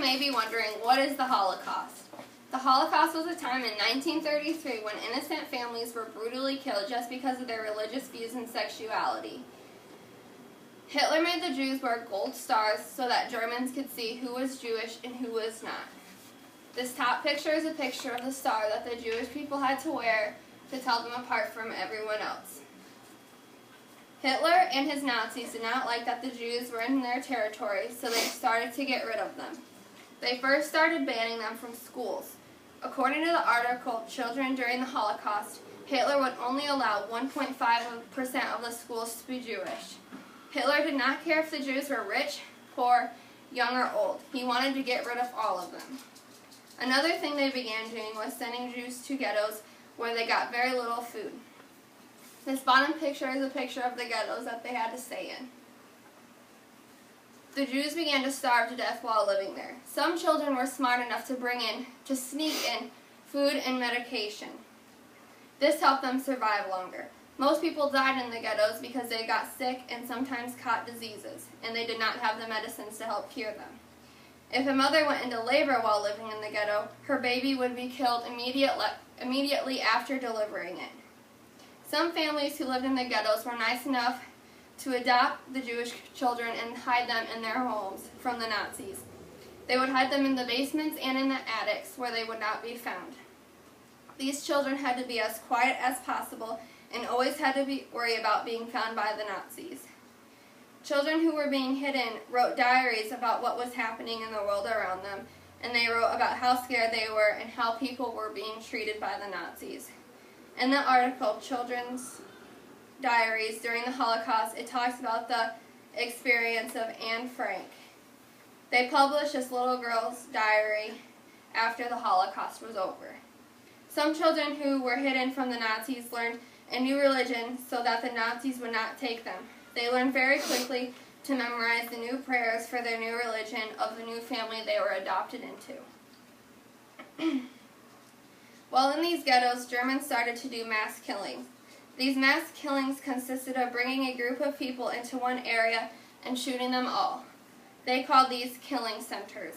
may be wondering, what is the Holocaust? The Holocaust was a time in 1933 when innocent families were brutally killed just because of their religious views and sexuality. Hitler made the Jews wear gold stars so that Germans could see who was Jewish and who was not. This top picture is a picture of the star that the Jewish people had to wear to tell them apart from everyone else. Hitler and his Nazis did not like that the Jews were in their territory, so they started to get rid of them. They first started banning them from schools. According to the article, Children During the Holocaust, Hitler would only allow 1.5% of the schools to be Jewish. Hitler did not care if the Jews were rich, poor, young, or old. He wanted to get rid of all of them. Another thing they began doing was sending Jews to ghettos where they got very little food. This bottom picture is a picture of the ghettos that they had to stay in. The Jews began to starve to death while living there. Some children were smart enough to sneak in food and medication. This helped them survive longer. Most people died in the ghettos because they got sick and sometimes caught diseases, and they did not have the medicines to help cure them. If a mother went into labor while living in the ghetto, her baby would be killed immediately after delivering it. Some families who lived in the ghettos were nice enough to adopt the Jewish children and hide them in their homes from the Nazis. They would hide them in the basements and in the attics where they would not be found. These children had to be as quiet as possible and always had to worry about being found by the Nazis. Children who were being hidden wrote diaries about what was happening in the world around them, and they wrote about how scared they were and how people were being treated by the Nazis. In the article, Children's Diaries During the Holocaust, it talks about the experience of Anne Frank. They published this little girl's diary after the Holocaust was over. Some children who were hidden from the Nazis learned a new religion so that the Nazis would not take them. They learned very quickly to memorize the new prayers for their new religion of the new family they were adopted into. While in these ghettos, Germans started to do mass killings. These mass killings consisted of bringing a group of people into one area and shooting them all. They called these killing centers.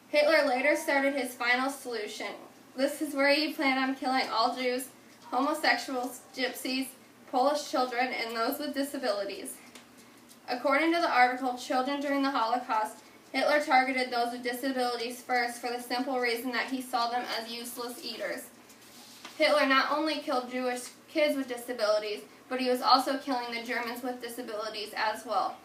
Hitler later started his final solution. This is where he planned on killing all Jews, homosexuals, gypsies, Polish children, and those with disabilities. According to the article, Children During the Holocaust, Hitler targeted those with disabilities first for the simple reason that he saw them as useless eaters. Hitler not only killed Jewish kids with disabilities, but he was also killing the Germans with disabilities as well.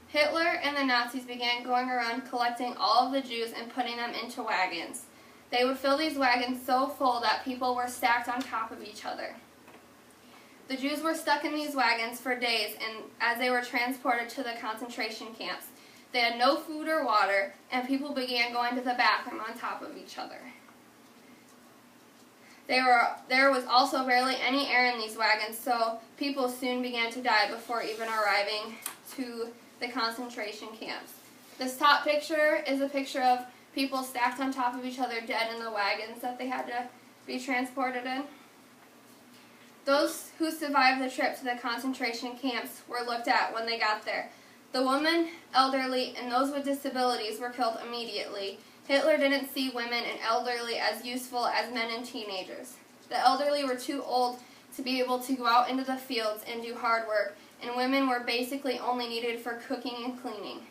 Hitler and the Nazis began going around collecting all of the Jews and putting them into wagons. They would fill these wagons so full that people were stacked on top of each other. The Jews were stuck in these wagons for days, and as they were transported to the concentration camps, they had no food or water, and people began going to the bathroom on top of each other. There was also barely any air in these wagons, so people soon began to die before even arriving to the concentration camps. This top picture is a picture of people stacked on top of each other dead in the wagons that they had to be transported in. Those who survived the trip to the concentration camps were looked at when they got there. The women, elderly, and those with disabilities were killed immediately. Hitler didn't see women and elderly as useful as men and teenagers. The elderly were too old to be able to go out into the fields and do hard work, and women were basically only needed for cooking and cleaning.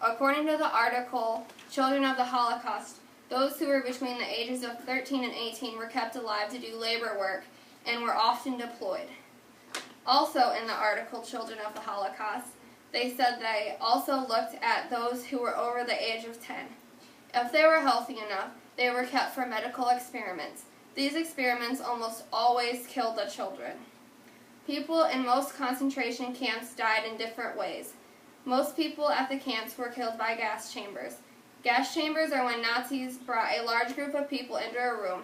According to the article, Children of the Holocaust, those who were between the ages of 13 and 18 were kept alive to do labor work and were often deployed. Also in the article, Children of the Holocaust, they said they also looked at those who were over the age of 10. If they were healthy enough, they were kept for medical experiments. These experiments almost always killed the children. People in most concentration camps died in different ways. Most people at the camps were killed by gas chambers. Gas chambers are when Nazis brought a large group of people into a room,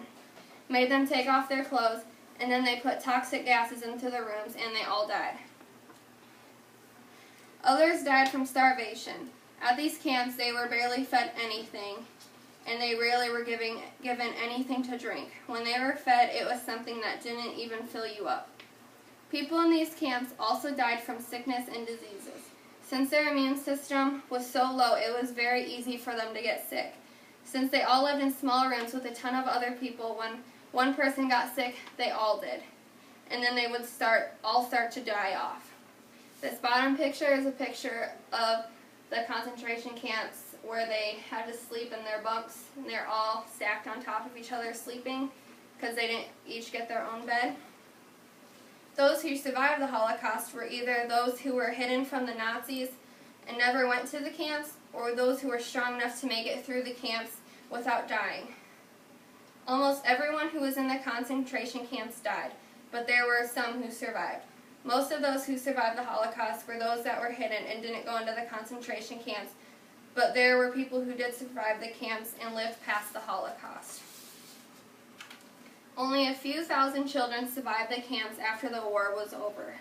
made them take off their clothes, and then they put toxic gases into the rooms, and they all died. Others died from starvation. At these camps, they were barely fed anything, and they rarely were given anything to drink. When they were fed, it was something that didn't even fill you up. People in these camps also died from sickness and diseases. Since their immune system was so low, it was very easy for them to get sick. Since they all lived in small rooms with a ton of other people, when one person got sick, they all did. And then they would all start to die off. This bottom picture is a picture of the concentration camps where they had to sleep in their bunks, and they're all stacked on top of each other sleeping because they didn't each get their own bed. Those who survived the Holocaust were either those who were hidden from the Nazis and never went to the camps, or those who were strong enough to make it through the camps without dying. Almost everyone who was in the concentration camps died, but there were some who survived. Most of those who survived the Holocaust were those that were hidden and didn't go into the concentration camps, but there were people who did survive the camps and lived past the Holocaust. Only a few thousand children survived the camps after the war was over.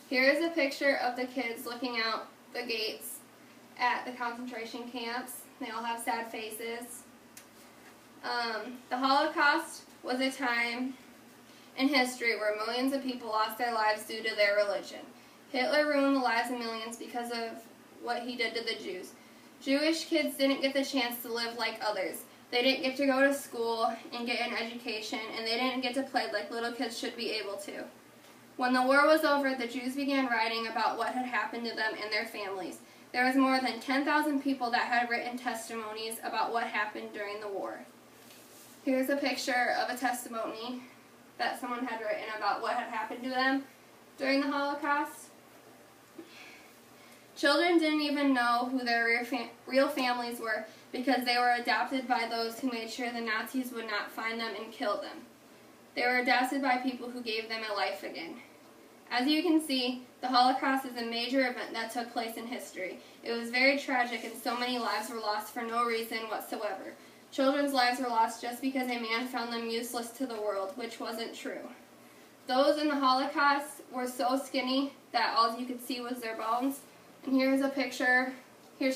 Here is a picture of the kids looking out the gates at the concentration camps. They all have sad faces. The Holocaust was a time in history where millions of people lost their lives due to their religion. Hitler ruined the lives of millions because of what he did to the Jews. Jewish kids didn't get the chance to live like others. They didn't get to go to school and get an education, and they didn't get to play like little kids should be able to. When the war was over, the Jews began writing about what had happened to them and their families. There was more than 10,000 people that had written testimonies about what happened during the war. Here's a picture of a testimony that someone had written about what had happened to them during the Holocaust. Children didn't even know who their real families were because they were adopted by those who made sure the Nazis would not find them and kill them. They were adopted by people who gave them a life again. As you can see, the Holocaust is a major event that took place in history. It was very tragic and so many lives were lost for no reason whatsoever. Children's lives were lost just because a man found them useless to the world, which wasn't true. Those in the Holocaust were so skinny that all you could see was their bones. And here's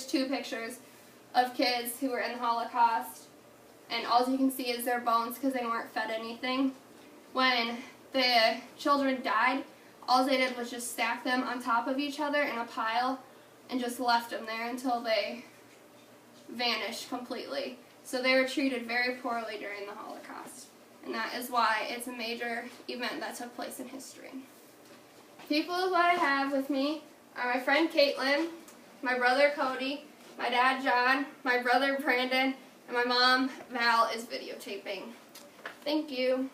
two pictures of kids who were in the Holocaust, and all you can see is their bones because they weren't fed anything. When the children died, all they did was just stack them on top of each other in a pile and just left them there until they vanished completely. So they were treated very poorly during the Holocaust. And that is why it's a major event that took place in history. People who I have with me are my friend Caitlin, my brother Cody, my dad John, my brother Brandon, and my mom Val is videotaping. Thank you.